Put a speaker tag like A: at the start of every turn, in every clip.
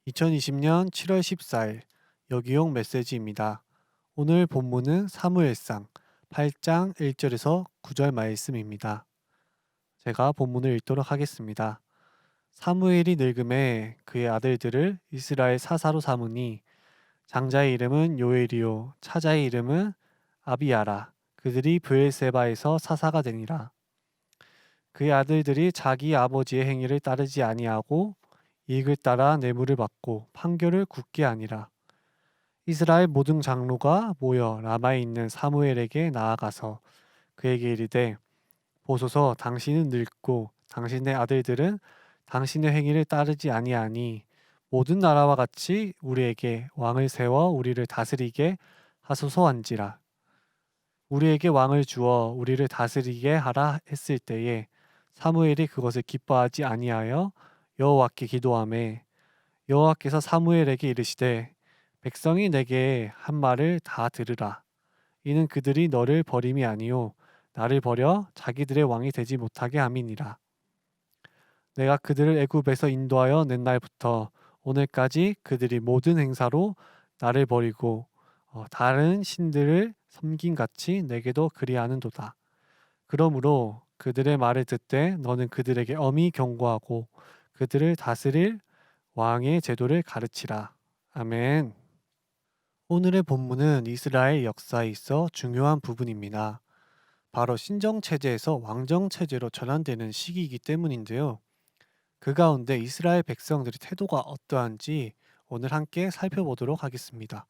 A: 2020년 7월 14일 여기용 메시지입니다. 오늘 본문은 사무엘상 8장 1절에서 9절 말씀입니다. 제가 본문을 읽도록 하겠습니다. 사무엘이 늙음에 그의 아들들을 이스라엘 사사로 삼으니 장자의 이름은 요엘이요 차자의 이름은 아비야라. 그들이 브엘세바에서 사사가 되니라. 그의 아들들이 자기 아버지의 행위를 따르지 아니하고 이익을 따라 뇌물을 받고 판결을 굳게 아니라. 이스라엘 모든 장로가 모여 라마에 있는 사무엘에게 나아가서 그에게 이르되 보소서 당신은 늙고 당신의 아들들은 당신의 행위를 따르지 아니하니 모든 나라와 같이 우리에게 왕을 세워 우리를 다스리게 하소서한지라. 우리에게 왕을 주어 우리를 다스리게 하라 했을 때에 사무엘이 그것을 기뻐하지 아니하여 여호와께 기도하매 여호와께서 사무엘에게 이르시되 백성이 내게 한 말을 다 들으라. 이는 그들이 너를 버림이 아니요 나를 버려 자기들의 왕이 되지 못하게 함이니라. 내가 그들을 애굽에서 인도하여 낸 날부터 오늘까지 그들이 모든 행사로 나를 버리고 다른 신들을 섬긴 같이 내게도 그리하는도다. 그러므로 그들의 말을 듣되 너는 그들에게 엄히 경고하고 그들을 다스릴 왕의 제도를 가르치라. 아멘. 오늘의 본문은 이스라엘 역사에 있어 중요한 부분입니다. 바로 신정체제에서 왕정체제로 전환되는 시기이기 때문인데요. 그 가운데 이스라엘 백성들의 태도가 어떠한지 오늘 함께 살펴보도록 하겠습니다.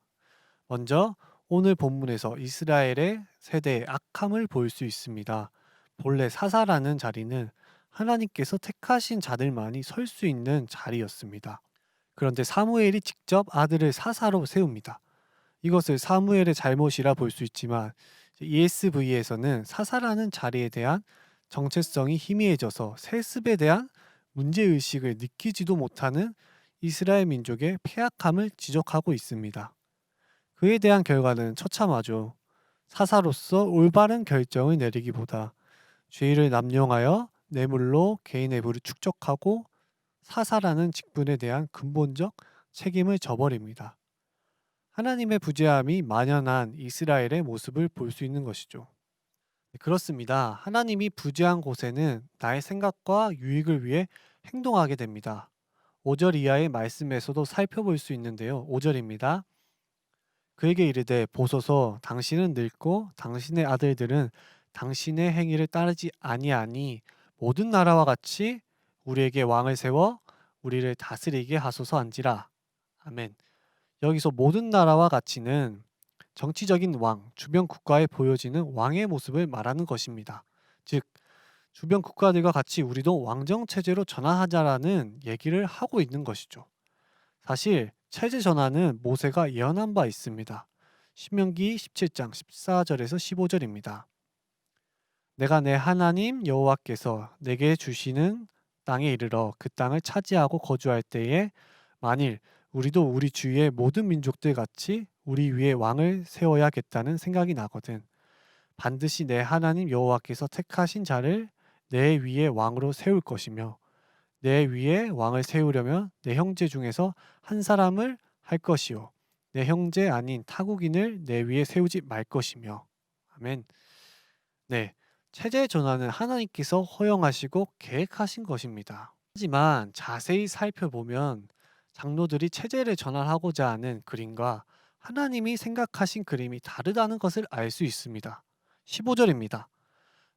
A: 먼저 오늘 본문에서 이스라엘의 세대의 악함을 볼 수 있습니다. 본래 사사라는 자리는 하나님께서 택하신 자들만이 설 수 있는 자리였습니다. 그런데 사무엘이 직접 아들을 사사로 세웁니다. 이것을 사무엘의 잘못이라 볼 수 있지만 ESV에서는 사사라는 자리에 대한 정체성이 희미해져서 세습에 대한 문제의식을 느끼지도 못하는 이스라엘 민족의 폐악함을 지적하고 있습니다. 그에 대한 결과는 처참하죠. 사사로서 올바른 결정을 내리기보다 죄를 남용하여 뇌물로 개인의 부를 축적하고 사사라는 직분에 대한 근본적 책임을 져버립니다. 하나님의 부재함이 만연한 이스라엘의 모습을 볼 수 있는 것이죠. 그렇습니다. 하나님이 부재한 곳에는 나의 생각과 유익을 위해 행동하게 됩니다. 5절 이하의 말씀에서도 살펴볼 수 있는데요. 5절입니다. 그에게 이르되 보소서 당신은 늙고 당신의 아들들은 당신의 행위를 따르지 아니하니 모든 나라와 같이 우리에게 왕을 세워 우리를 다스리게 하소서 한지라. 아멘. 여기서 모든 나라와 같이는 정치적인 왕, 주변 국가에 보여지는 왕의 모습을 말하는 것입니다. 즉, 주변 국가들과 같이 우리도 왕정 체제로 전환하자라는 얘기를 하고 있는 것이죠. 사실 체제 전환은 모세가 예언한 바 있습니다. 신명기 17장 14절에서 15절입니다. 내가 내 하나님 여호와께서 내게 주시는 땅에 이르러 그 땅을 차지하고 거주할 때에 만일 우리도 우리 주위의 모든 민족들 같이 우리 위에 왕을 세워야겠다는 생각이 나거든. 반드시 내 하나님 여호와께서 택하신 자를 내 위에 왕으로 세울 것이며 내 위에 왕을 세우려면 내 형제 중에서 한 사람을 할 것이요 내 형제 아닌 타국인을 내 위에 세우지 말 것이며. 아멘. 네. 체제 전환은 하나님께서 허용하시고 계획하신 것입니다. 하지만 자세히 살펴보면 장로들이 체제를 전환하고자 하는 그림과 하나님이 생각하신 그림이 다르다는 것을 알 수 있습니다. 15절입니다.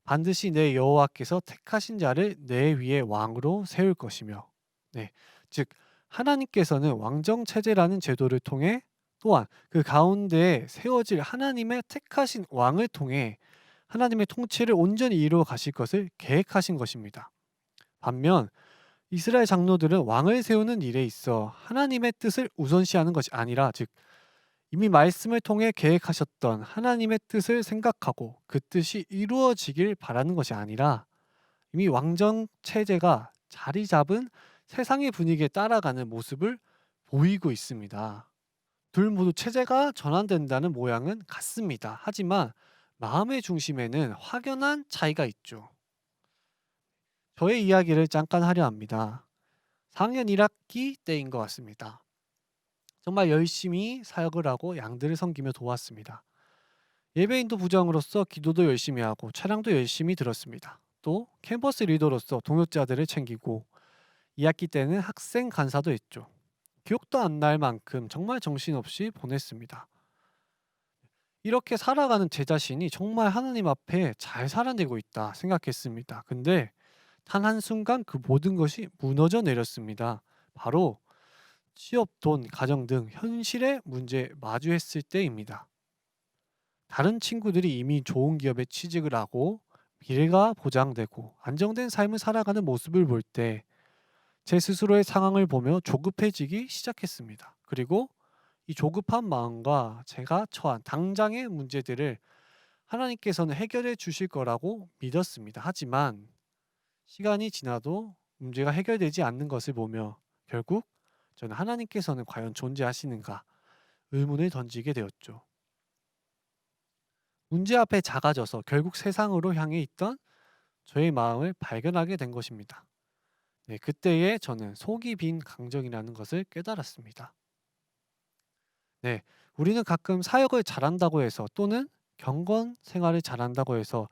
A: 반드시 내 여호와께서 택하신 자를 내 위에 왕으로 세울 것이며. 네. 즉 하나님께서는 왕정 체제라는 제도를 통해 또한 그 가운데에 세워질 하나님의 택하신 왕을 통해 하나님의 통치를 온전히 이루어 가실 것을 계획하신 것입니다. 반면 이스라엘 장로들은 왕을 세우는 일에 있어 하나님의 뜻을 우선시하는 것이 아니라 즉 이미 말씀을 통해 계획하셨던 하나님의 뜻을 생각하고 그 뜻이 이루어지길 바라는 것이 아니라 이미 왕정 체제가 자리 잡은 세상의 분위기에 따라가는 모습을 보이고 있습니다. 둘 모두 체제가 전환된다는 모양은 같습니다. 하지만 마음의 중심에는 확연한 차이가 있죠. 저의 이야기를 잠깐 하려 합니다. 4학년 1학기 때인 것 같습니다. 정말 열심히 사역을 하고 양들을 섬기며 도왔습니다. 예배인도 부장으로서 기도도 열심히 하고 차량도 열심히 들었습니다. 또 캠퍼스 리더로서 동역자들을 챙기고 2학기 때는 학생 간사도 했죠. 기억도 안 날 만큼 정말 정신없이 보냈습니다. 이렇게 살아가는 제 자신이 정말 하나님 앞에 잘 살아내고 있다 생각했습니다. 근데 단 한순간 그 모든 것이 무너져 내렸습니다. 바로 취업, 돈, 가정 등 현실의 문제에 마주했을 때입니다. 다른 친구들이 이미 좋은 기업에 취직을 하고 미래가 보장되고 안정된 삶을 살아가는 모습을 볼 때 제 스스로의 상황을 보며 조급해지기 시작했습니다. 그리고 이 조급한 마음과 제가 처한 당장의 문제들을 하나님께서는 해결해 주실 거라고 믿었습니다. 하지만 시간이 지나도 문제가 해결되지 않는 것을 보며 결국 저는 하나님께서는 과연 존재하시는가 의문을 던지게 되었죠. 문제 앞에 작아져서 결국 세상으로 향해 있던 저의 마음을 발견하게 된 것입니다. 네, 그때에 저는 속이 빈 강정이라는 것을 깨달았습니다. 네, 우리는 가끔 사역을 잘한다고 해서 또는 경건 생활을 잘한다고 해서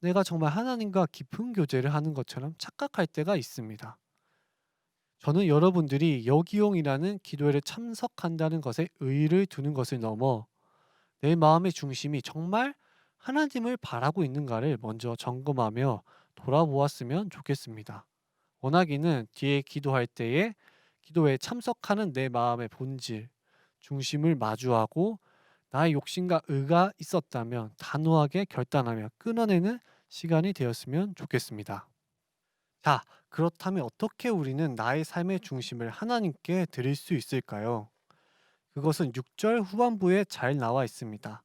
A: 내가 정말 하나님과 깊은 교제를 하는 것처럼 착각할 때가 있습니다. 저는 여러분들이 여기용이라는 기도회를 참석한다는 것에 의의를 두는 것을 넘어 내 마음의 중심이 정말 하나님을 바라고 있는가를 먼저 점검하며 돌아보았으면 좋겠습니다. 원하기는 뒤에 기도할 때에 기도에 참석하는 내 마음의 본질, 중심을 마주하고 나의 욕심과 의가 있었다면 단호하게 결단하며 끊어내는 시간이 되었으면 좋겠습니다. 자, 그렇다면 어떻게 우리는 나의 삶의 중심을 하나님께 드릴 수 있을까요? 그것은 6절 후반부에 잘 나와 있습니다.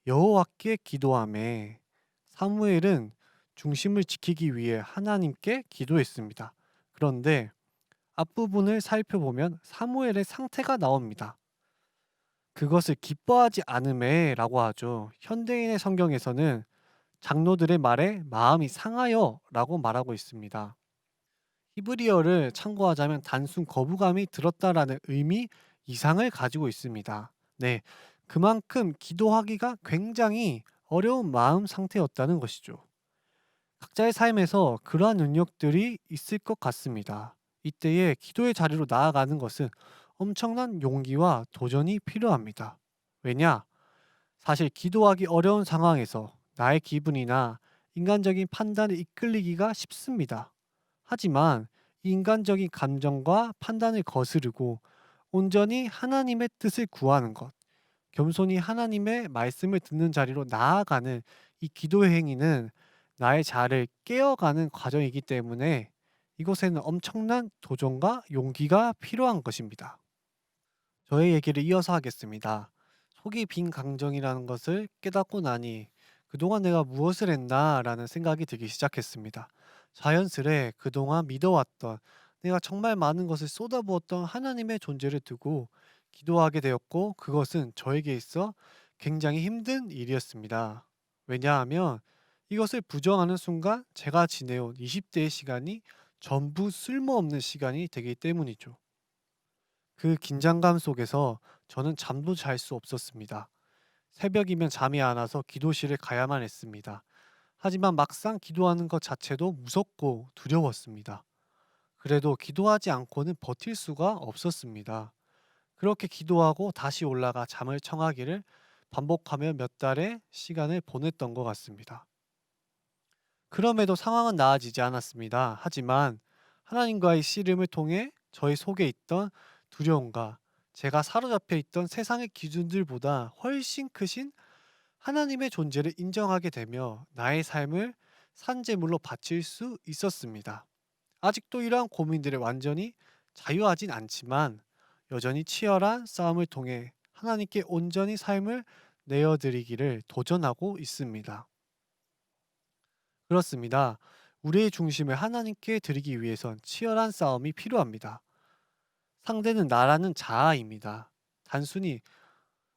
A: 여호와께 기도하매 사무엘은 중심을 지키기 위해 하나님께 기도했습니다. 그런데 앞부분을 살펴보면 사무엘의 상태가 나옵니다. 그것을 기뻐하지 않음에라고 하죠. 현대인의 성경에서는 장로들의 말에 마음이 상하여라고 말하고 있습니다. 히브리어를 참고하자면 단순 거부감이 들었다라는 의미 이상을 가지고 있습니다. 네, 그만큼 기도하기가 굉장히 어려운 마음 상태였다는 것이죠. 각자의 삶에서 그러한 능력들이 있을 것 같습니다. 이때에 기도의 자리로 나아가는 것은 엄청난 용기와 도전이 필요합니다. 왜냐? 사실 기도하기 어려운 상황에서 나의 기분이나 인간적인 판단에 이끌리기가 쉽습니다. 하지만 이 인간적인 감정과 판단을 거스르고 온전히 하나님의 뜻을 구하는 것, 겸손히 하나님의 말씀을 듣는 자리로 나아가는 이 기도의 행위는 나의 자아를 깨어가는 과정이기 때문에 이곳에는 엄청난 도전과 용기가 필요한 것입니다. 저의 얘기를 이어서 하겠습니다. 속이 빈 강정이라는 것을 깨닫고 나니 그동안 내가 무엇을 했나라는 생각이 들기 시작했습니다. 자연스레 그동안 믿어왔던 내가 정말 많은 것을 쏟아부었던 하나님의 존재를 두고 기도하게 되었고 그것은 저에게 있어 굉장히 힘든 일이었습니다. 왜냐하면 이것을 부정하는 순간 제가 지내온 20대의 시간이 전부 쓸모없는 시간이 되기 때문이죠. 그 긴장감 속에서 저는 잠도 잘 수 없었습니다. 새벽이면 잠이 안 와서 기도실에 가야만 했습니다. 하지만 막상 기도하는 것 자체도 무섭고 두려웠습니다. 그래도 기도하지 않고는 버틸 수가 없었습니다. 그렇게 기도하고 다시 올라가 잠을 청하기를 반복하며 몇 달의 시간을 보냈던 것 같습니다. 그럼에도 상황은 나아지지 않았습니다. 하지만 하나님과의 씨름을 통해 저희 속에 있던 두려움과 제가 사로잡혀 있던 세상의 기준들보다 훨씬 크신 하나님의 존재를 인정하게 되며 나의 삶을 산재물로 바칠 수 있었습니다. 아직도 이러한 고민들을 완전히 자유하진 않지만 여전히 치열한 싸움을 통해 하나님께 온전히 삶을 내어드리기를 도전하고 있습니다. 그렇습니다. 우리의 중심을 하나님께 드리기 위해선 치열한 싸움이 필요합니다. 상대는 나라는 자아입니다. 단순히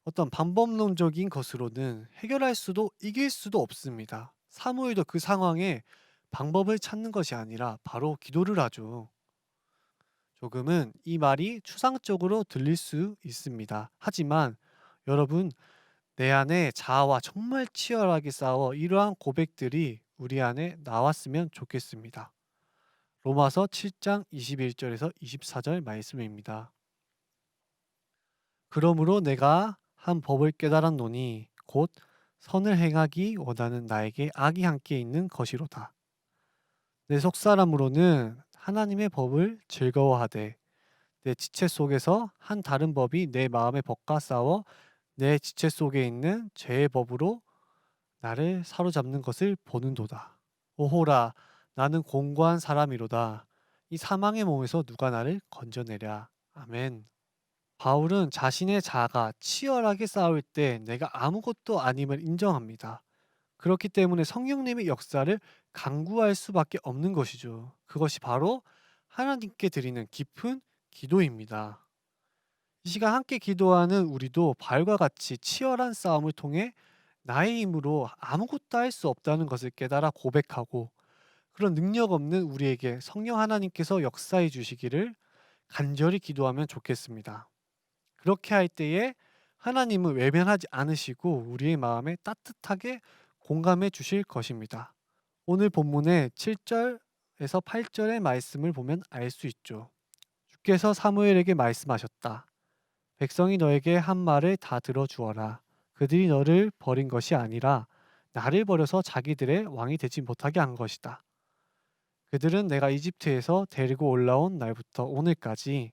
A: 어떤 방법론적인 것으로는 해결할 수도 이길 수도 없습니다. 사무엘도 그 상황에 방법을 찾는 것이 아니라 바로 기도를 하죠. 조금은 이 말이 추상적으로 들릴 수 있습니다. 하지만 여러분, 내 안에 자아와 정말 치열하게 싸워 이러한 고백들이 우리 안에 나왔으면 좋겠습니다. 로마서 7장 21절에서 24절 말씀입니다. 그러므로 내가 한 법을 깨달았노니 곧 선을 행하기 원하는 나에게 악이 함께 있는 것이로다. 내 속사람으로는 하나님의 법을 즐거워하되 내 지체 속에서 한 다른 법이 내 마음의 법과 싸워 내 지체 속에 있는 죄의 법으로 나를 사로잡는 것을 보는도다. 오호라, 나는 공고한 사람이로다. 이 사망의 몸에서 누가 나를 건져내랴. 아멘. 바울은 자신의 자아가 치열하게 싸울 때 내가 아무것도 아님을 인정합니다. 그렇기 때문에 성령님의 역사를 간구할 수밖에 없는 것이죠. 그것이 바로 하나님께 드리는 깊은 기도입니다. 이 시간 함께 기도하는 우리도 바울과 같이 치열한 싸움을 통해 나의 힘으로 아무것도 할 수 없다는 것을 깨달아 고백하고 그런 능력 없는 우리에게 성령 하나님께서 역사해 주시기를 간절히 기도하면 좋겠습니다. 그렇게 할 때에 하나님은 외면하지 않으시고 우리의 마음에 따뜻하게 공감해 주실 것입니다. 오늘 본문의 7절에서 8절의 말씀을 보면 알 수 있죠. 주께서 사무엘에게 말씀하셨다. 백성이 너에게 한 말을 다 들어주어라. 그들이 너를 버린 것이 아니라 나를 버려서 자기들의 왕이 되지 못하게 한 것이다. 그들은 내가 이집트에서 데리고 올라온 날부터 오늘까지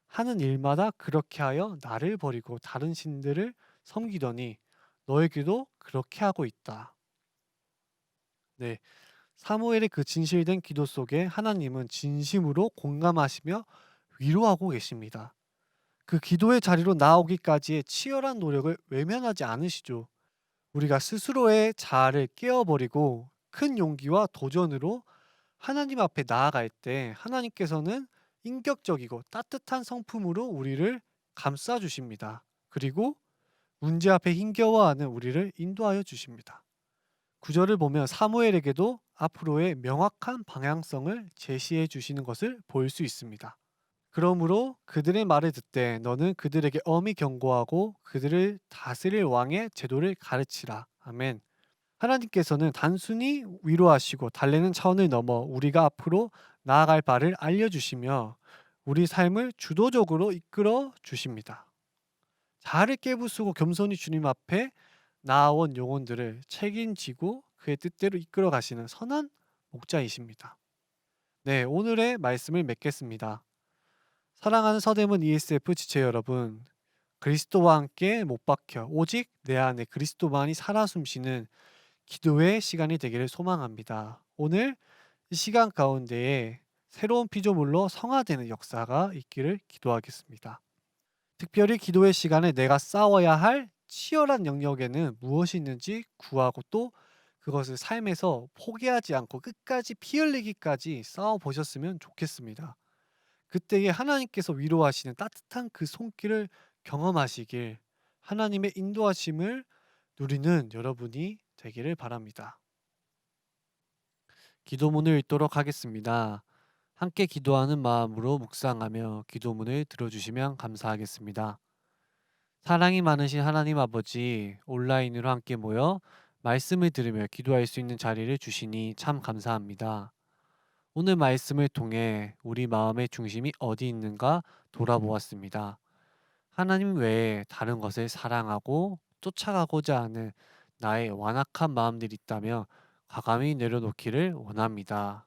A: 하는 일마다 그렇게 하여 나를 버리고 다른 신들을 섬기더니 너에게도 그렇게 하고 있다. 네, 사무엘의 그 진실된 기도 속에 하나님은 진심으로 공감하시며 위로하고 계십니다. 그 기도의 자리로 나오기까지의 치열한 노력을 외면하지 않으시죠. 우리가 스스로의 자아를 깨어버리고 큰 용기와 도전으로 하나님 앞에 나아갈 때 하나님께서는 인격적이고 따뜻한 성품으로 우리를 감싸 주십니다. 그리고 문제 앞에 힘겨워하는 우리를 인도하여 주십니다. 구절을 보면 사무엘에게도 앞으로의 명확한 방향성을 제시해 주시는 것을 볼 수 있습니다. 그러므로 그들의 말을 듣되 너는 그들에게 엄히 경고하고 그들을 다스릴 왕의 제도를 가르치라. 아멘. 하나님께서는 단순히 위로하시고 달래는 차원을 넘어 우리가 앞으로 나아갈 바를 알려주시며 우리 삶을 주도적으로 이끌어 주십니다. 자아를 깨부수고 겸손히 주님 앞에 나아온 영혼들을 책임지고 그의 뜻대로 이끌어 가시는 선한 목자이십니다. 네, 오늘의 말씀을 맺겠습니다. 사랑하는 서대문 ESF 지체 여러분, 그리스도와 함께 못 박혀 오직 내 안에 그리스도만이 살아 숨쉬는 기도의 시간이 되기를 소망합니다. 오늘 이 시간 가운데에 새로운 피조물로 성화되는 역사가 있기를 기도하겠습니다. 특별히 기도의 시간에 내가 싸워야 할 치열한 영역에는 무엇이 있는지 구하고 또 그것을 삶에서 포기하지 않고 끝까지 피 흘리기까지 싸워 보셨으면 좋겠습니다. 그때에 하나님께서 위로하시는 따뜻한 그 손길을 경험하시길 하나님의 인도하심을 누리는 여러분이 되기를 바랍니다. 기도문을 읽도록 하겠습니다. 함께 기도하는 마음으로 묵상하며 기도문을 들어주시면 감사하겠습니다. 사랑이 많으신 하나님 아버지, 온라인으로 함께 모여 말씀을 들으며 기도할 수 있는 자리를 주시니 참 감사합니다. 오늘 말씀을 통해 우리 마음의 중심이 어디 있는가 돌아보았습니다. 하나님 외에 다른 것을 사랑하고 쫓아가고자 하는 나의 완악한 마음들이 있다면 과감히 내려놓기를 원합니다.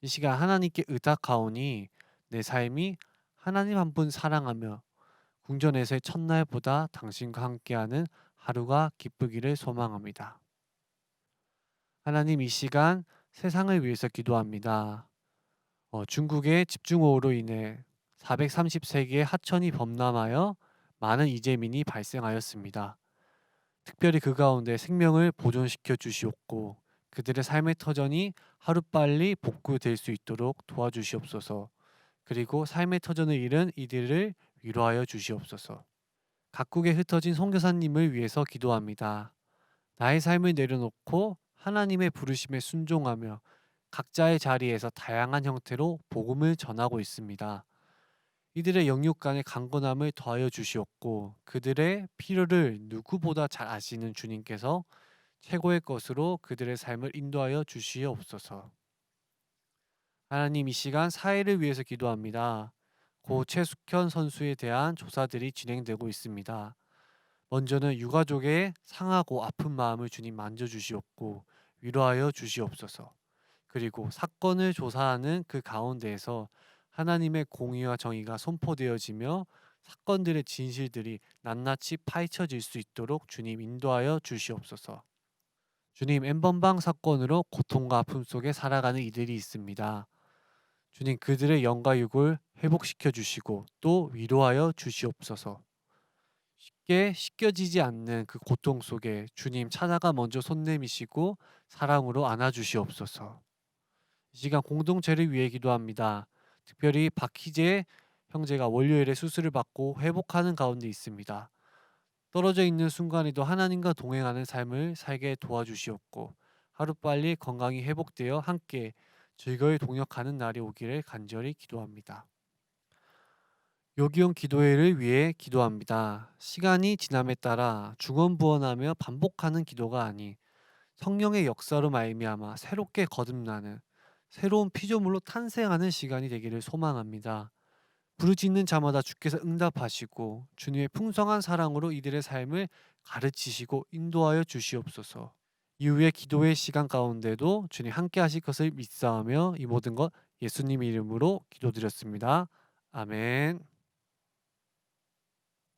A: 이 시간 하나님께 의탁하오니 내 삶이 하나님 한 분 사랑하며 궁전에서의 첫날보다 당신과 함께하는 하루가 기쁘기를 소망합니다. 하나님 이 시간 세상을 위해서 기도합니다. 중국의 집중호우로 인해 430세기의 하천이 범람하여 많은 이재민이 발생하였습니다. 특별히 그 가운데 생명을 보존시켜 주시옵고 그들의 삶의 터전이 하루빨리 복구될 수 있도록 도와주시옵소서. 그리고 삶의 터전을 잃은 이들을 위로하여 주시옵소서. 각국에 흩어진 선교사님을 위해서 기도합니다. 나의 삶을 내려놓고 하나님의 부르심에 순종하며 각자의 자리에서 다양한 형태로 복음을 전하고 있습니다. 이들의 영육간의 강건함을 더하여 주시옵고 그들의 필요를 누구보다 잘 아시는 주님께서 최고의 것으로 그들의 삶을 인도하여 주시옵소서. 하나님, 이 시간 사회를 위해서 기도합니다. 고 최숙현 선수에 대한 조사들이 진행되고 있습니다. 먼저는 유가족의 상하고 아픈 마음을 주님 만져주시옵고 위로하여 주시옵소서. 그리고 사건을 조사하는 그 가운데에서 하나님의 공의와 정의가 선포되어지며 사건들의 진실들이 낱낱이 파헤쳐질 수 있도록 주님 인도하여 주시옵소서. 주님, 엠번방 사건으로 고통과 아픔 속에 살아가는 이들이 있습니다. 주님, 그들의 영과 육을 회복시켜 주시고 또 위로하여 주시옵소서. 쉽게 씻겨지지 않는 그 고통 속에 주님 찾아가 먼저 손 내미시고 사랑으로 안아 주시옵소서. 이 시간 공동체를 위해 기도합니다. 특별히 박희재 형제가 월요일에 수술을 받고 회복하는 가운데 있습니다. 떨어져 있는 순간에도 하나님과 동행하는 삶을 살게 도와주시옵고 하루빨리 건강이 회복되어 함께 즐거이 동역하는 날이 오기를 간절히 기도합니다. 요기용 기도회를 위해 기도합니다. 시간이 지남에 따라 중언부언하며 반복하는 기도가 아닌 성령의 역사로 말미암아 새롭게 거듭나는 새로운 피조물로 탄생하는 시간이 되기를 소망합니다. 부르짖는 자마다 주께서 응답하시고 주님의 풍성한 사랑으로 이들의 삶을 가르치시고 인도하여 주시옵소서. 이후의 기도의 시간 가운데도 주님 함께 하실 것을 믿사오며 이 모든 것 예수님 이름으로 기도드렸습니다. 아멘.